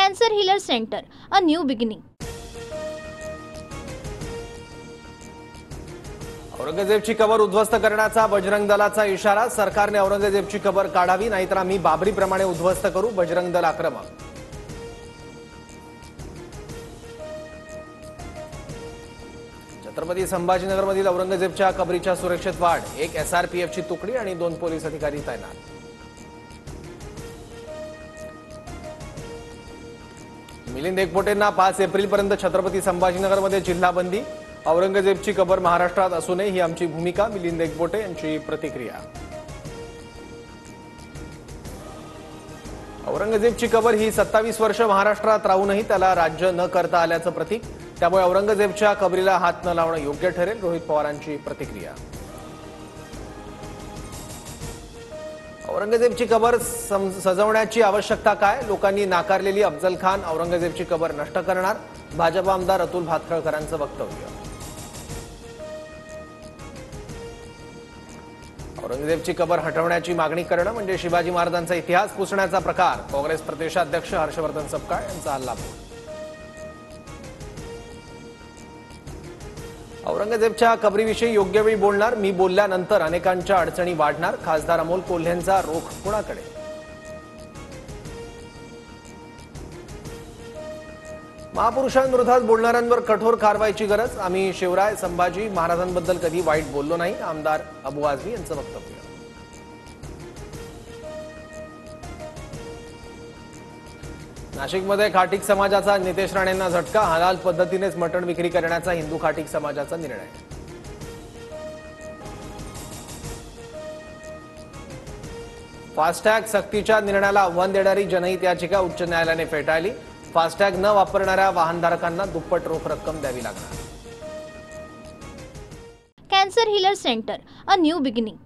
Cancer Healer Center, a new beginning. औरंगजेबची कबर उद्ध्वस्त करण्याचा बजरंग दलाचा इशारा। सरकारने औरंगजेबची कबर काढावी, नाहीतर आम्ही बाबरीप्रमाणे उद्ध्वस्त करू। बजरंग दल आक्रमक। छत्रपती संभाजीनगरमधील औरंगजेबच्या कबरीच्या सुरक्षेत वाढ। एक एसआरपीएफची तुकडी आणि 2 पोलीस अधिकारी तैनात। मिलिंद एकबोटेंना 5 एप्रिलपर्यंत छत्रपती संभाजीनगरमध्ये जिल्हा बंदी। औरंगजेबची कबर महाराष्ट्रात असू नये ही आमची भूमिका। मिलिंद एकबोटे यांची प्रतिक्रिया। औरंगजेबची कबर ही 27 वर्ष महाराष्ट्रात राहूनही त्याला राज्य न करता आल्याचं प्रतीक। त्यामुळे औरंगजेबच्या कबरीला हात न लावणं योग्य ठरेल। रोहित पवारांची प्रतिक्रिया। औरंगजेबची कबर सजवण्याची आवश्यकता काय? लोकांनी नाकारलेली अफजल खान औरंगजेबची कबर नष्ट करणार। भाजप आमदार अतुल भातखळकरांचं वक्तव्य। औरंगजेबची कबर हटवण्याची मागणी करणं म्हणजे शिवाजी महाराजांचा इतिहास पुसण्याचा प्रकार। काँग्रेस प्रदेशाध्यक्ष हर्षवर्धन सपकाळ यांचा हल्लाबोल। औरंगजेबच्या कबरीविषयी योग्य वेळी बोलणार, मी बोलल्यानंतर अनेकांच्या अडचणी वाढणार। खासदार अमोल कोल्हेंचा रोख कुणाकडे? महापुरुषांविरोधात बोलणाऱ्यांवर कठोर कारवाईची गरज। आम्ही शिवराय संभाजी महाराजांबद्दल कधी वाईट बोललो नाही। आमदार अबू आझमी यांचं वक्तव्य। नाशिकमध्ये खाटीक समाजाचा नितेश राणेंना झटका। हलाल पद्धतीनेच मटण विक्री करण्याचा हिंदू खाटीक समाजाचा निर्णय। फास्टॅग सक्तीच्या निर्णयाला आव्हान देणारी जनहित याचिका उच्च न्यायालयाने फेटाळली। फास्टॅग न वापरणाऱ्या वाहनधारकांना दुप्पट रोख रक्कम द्यावी लागणार। Cancer Healer Center, a new beginning.